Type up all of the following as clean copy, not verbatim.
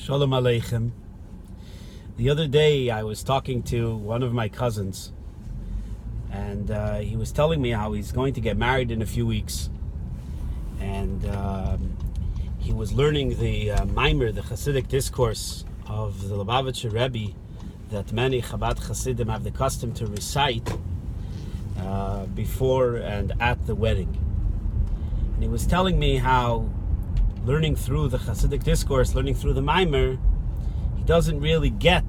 Shalom Aleichem. The other day I was talking to one of my cousins, and he was telling me how he's going to get married in a few weeks. And he was learning the Maimer, the Hasidic discourse of the Lubavitcher Rebbe that many Chabad Hasidim have the custom to recite before and at the wedding. And he was telling me how learning through the Hasidic discourse, learning through the Maimer, he doesn't really get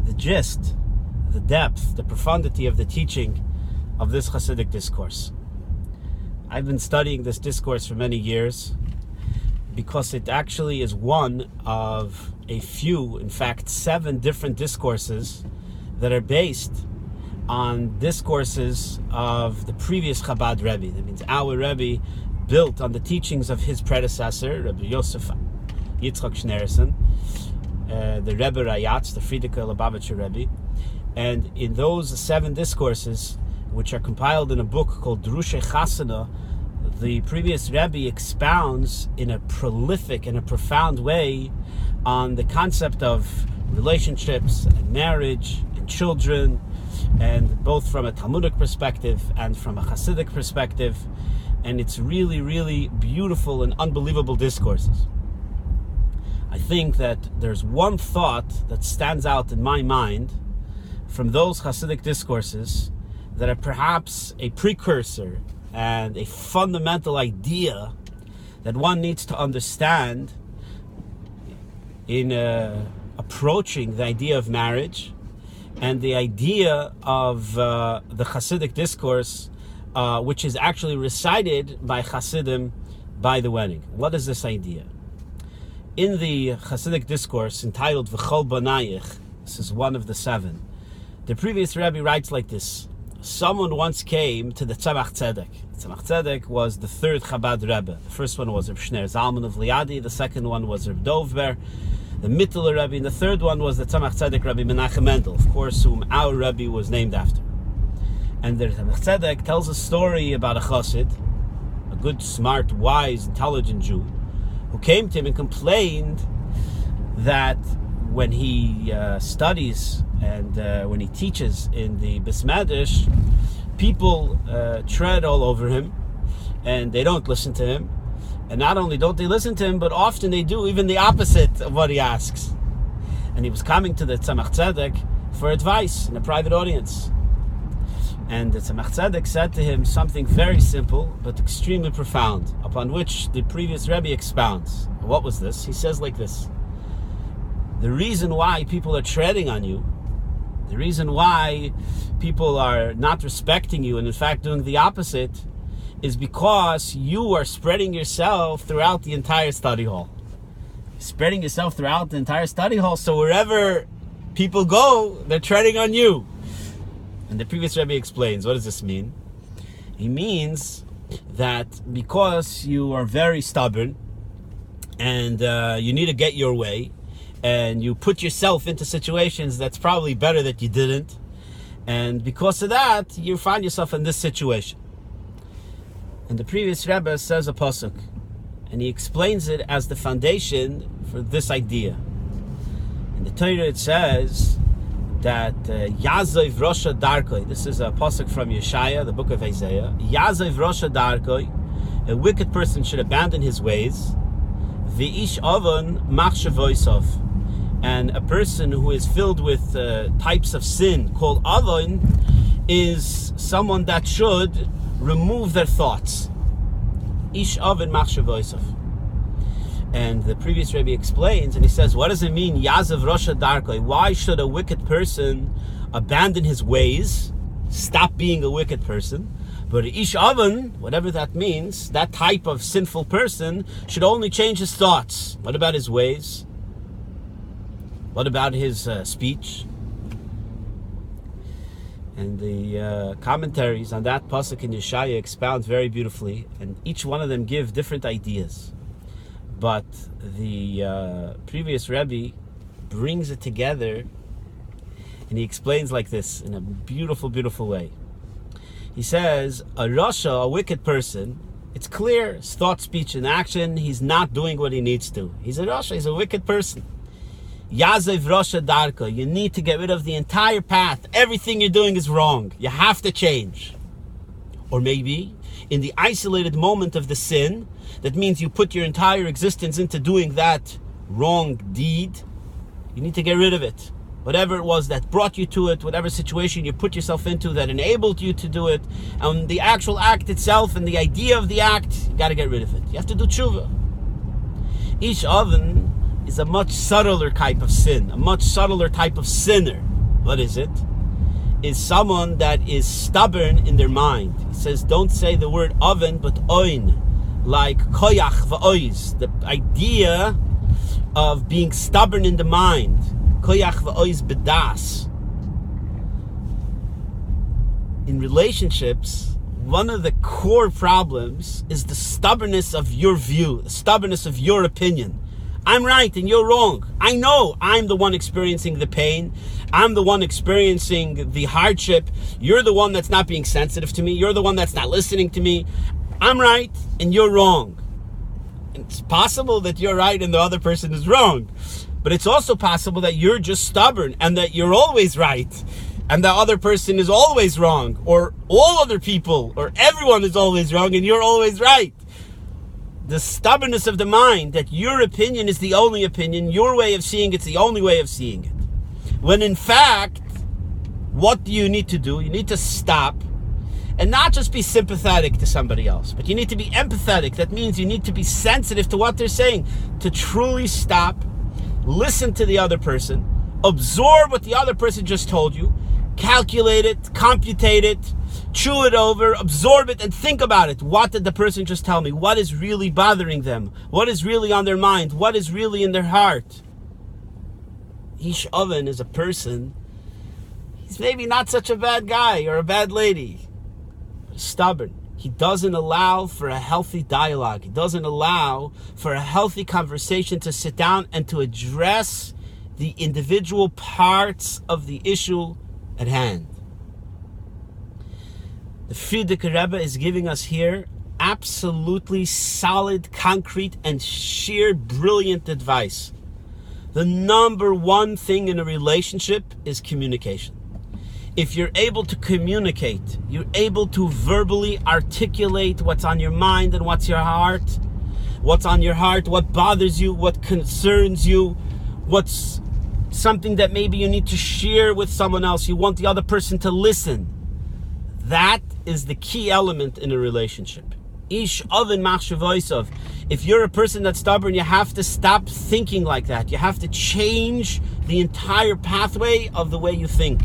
the gist, the depth, the profundity of the teaching of this Hasidic discourse. I've been studying this discourse for many years because it actually is one of a few, in fact 7 different discourses that are based on discourses of the previous Chabad Rebbe. That means our Rebbe built on the teachings of his predecessor, Rabbi Yosef Yitzchak Schneerson, the Rebbe Rayatz, the Frierdiker Lubavitcher Rebbe. And in those 7 discourses, which are compiled in a book called Drushe Chasana, the previous Rebbe expounds in a prolific and a profound way on the concept of relationships and marriage and children, and both from a Talmudic perspective and from a Hasidic perspective. And it's really, really beautiful and unbelievable discourses. I think that there's one thought that stands out in my mind from those Hasidic discourses that are perhaps a precursor and a fundamental idea that one needs to understand in approaching the idea of marriage and the idea of the Hasidic discourse, which is actually recited by Hasidim by the wedding. What is this idea? In the Hasidic discourse entitled Vchol Bonayich, this is one of the 7, the previous Rebbe writes like this: someone once came to the Tzemach Tzedek. Tzemach Tzedek was the 3rd Chabad Rebbe. The first one was Reb Shneer Zalman of Liadi, the second one was Reb Dovber, the Mittler Rebbe, and the third one was the Tzemach Tzedek Rebbe Menachem Mendel, of course, whom our Rebbe was named after. And the Tzemach Tzedek tells a story about a chassid, a good, smart, wise, intelligent Jew, who came to him and complained that when he studies and when he teaches in the Beis Medrash, people tread all over him and they don't listen to him. And not only don't they listen to him, but often they do even the opposite of what he asks. And he was coming to the Tzemach Tzedek for advice in a private audience. And the Tzemach Tzedek said to him something very simple but extremely profound, upon which the previous Rebbe expounds. What was this? He says like this: the reason why people are treading on you, the reason why people are not respecting you and in fact doing the opposite, is because you are spreading yourself throughout the entire study hall. Spreading yourself throughout the entire study hall, so wherever people go, they're treading on you. And the previous Rebbe explains, what does this mean? He means that because you are very stubborn and you need to get your way, and you put yourself into situations that's probably better that you didn't, and because of that, you find yourself in this situation. And the previous Rebbe says a pasuk, and he explains it as the foundation for this idea. In the Torah it says that Yazov Rosha Darkoi, this is a pasuk from Yeshaya, the book of Isaiah, Yazov Rosha Darkoi, a wicked person should abandon his ways, V'ish Avon Machshavoisov, and a person who is filled with types of sin called Avon is someone that should remove their thoughts. Ish Avon Machshavoisov. And the previous Rebbe explains, and he says, what does it mean, Yazav Rosha Darkoi? Why should a wicked person abandon his ways, stop being a wicked person? But Ish Avon, whatever that means, that type of sinful person should only change his thoughts. What about his ways? What about his speech? And the commentaries on that pasuk in Yeshaya expound very beautifully, and each one of them give different ideas. But the previous Rebbe brings it together, and he explains like this in a beautiful, beautiful way. He says, a Rasha, a wicked person, it's clear, his thought, speech, and action, he's not doing what he needs to. He's a Rasha, he's a wicked person. Yazev Rosha Darka. You need to get rid of the entire path. Everything you're doing is wrong. You have to change. Or maybe in the isolated moment of the sin, that means you put your entire existence into doing that wrong deed, you need to get rid of it. Whatever it was that brought you to it, whatever situation you put yourself into that enabled you to do it, and the actual act itself and the idea of the act, you got to get rid of it. You have to do tshuva. Each oven is a much subtler type of sin, a much subtler type of sinner. What is it? Is someone that is stubborn in their mind. He says, don't say the word oven, but oin, like koyach v'oiz, the idea of being stubborn in the mind. Koyach v'oiz bedas. In relationships, one of the core problems is the stubbornness of your view, the stubbornness of your opinion. I'm right and you're wrong. I know I'm the one experiencing the pain. I'm the one experiencing the hardship. You're the one that's not being sensitive to me. You're the one that's not listening to me. I'm right and you're wrong. It's possible that you're right and the other person is wrong. But it's also possible that you're just stubborn and that you're always right and the other person is always wrong, or all other people or everyone is always wrong and you're always right. The stubbornness of the mind that your opinion is the only opinion, your way of seeing it's the only way of seeing it. When in fact, what do you need to do? You need to stop and not just be sympathetic to somebody else, but you need to be empathetic. That means you need to be sensitive to what they're saying, to truly stop, listen to the other person, absorb what the other person just told you, calculate it, computate it, chew it over, absorb it, and think about it. What did the person just tell me? What is really bothering them? What is really on their mind? What is really in their heart? Each oven is a person. He's maybe not such a bad guy or a bad lady, but he's stubborn. He doesn't allow for a healthy dialogue. He doesn't allow for a healthy conversation to sit down and to address the individual parts of the issue at hand. The Frierdiker Rebbe is giving us here absolutely solid, concrete, and sheer brilliant advice. The number one thing in a relationship is communication. If you're able to communicate, you're able to verbally articulate what's on your mind and what's on your heart, what bothers you, what concerns you, what's something that maybe you need to share with someone else, you want the other person to listen. That is the key element in a relationship. Ish oven machshavoisov. If you're a person that's stubborn, you have to stop thinking like that. You have to change the entire pathway of the way you think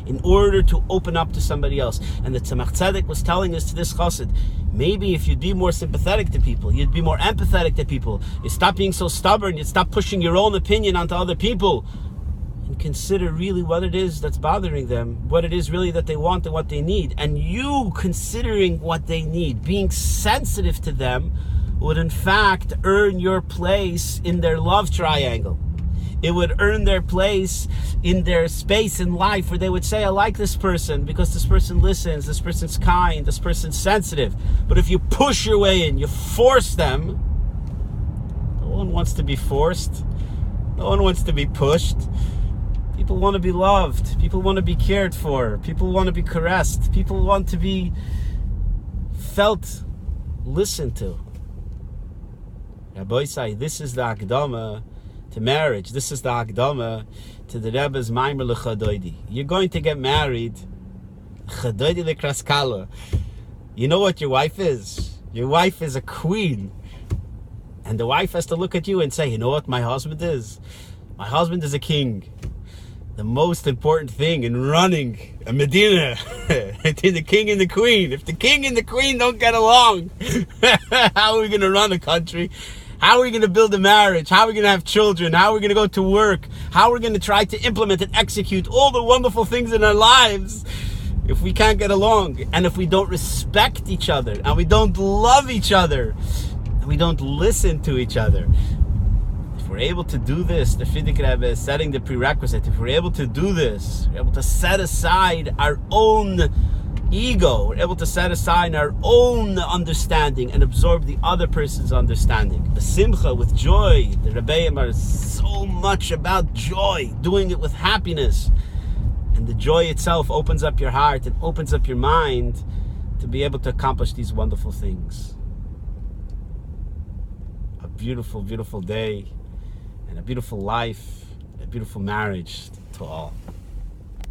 in order to open up to somebody else. And the Tzemach Tzedek was telling us to this chassid, maybe if you'd be more sympathetic to people, you'd be more empathetic to people, you'd stop being so stubborn, you'd stop pushing your own opinion onto other people, and consider really what it is that's bothering them, what it is really that they want and what they need. And you considering what they need, being sensitive to them, would in fact earn your place in their love triangle. It would earn their place in their space in life where they would say, I like this person because this person listens, this person's kind, this person's sensitive. But if you push your way in, you force them, no one wants to be forced. No one wants to be pushed. People want to be loved. People want to be cared for. People want to be caressed. People want to be felt, listened to. Rabbi say, this is the Akdama to marriage. This is the Akdama to the Rebbe's Maimer L'Chadoidi. You're going to get married. Chadoidi L'Kraskala. You know what your wife is? Your wife is a queen. And the wife has to look at you and say, you know what my husband is? My husband is a king. The most important thing in running a Medina between the king and the queen. If the king and the queen don't get along, how are we going to run a country? How are we going to build a marriage? How are we going to have children? How are we going to go to work? How are we going to try to implement and execute all the wonderful things in our lives if we can't get along? And if we don't respect each other, and we don't love each other, and we don't listen to each other. If we're able to do this, the Frierdiker Rebbe is setting the prerequisite. If we're able to do this, we're able to set aside our own ego. We're able to set aside our own understanding and absorb the other person's understanding. The simcha, with joy. The Rebbeim are so much about joy, doing it with happiness. And the joy itself opens up your heart and opens up your mind to be able to accomplish these wonderful things. A beautiful, beautiful day, and a beautiful life, a beautiful marriage to all.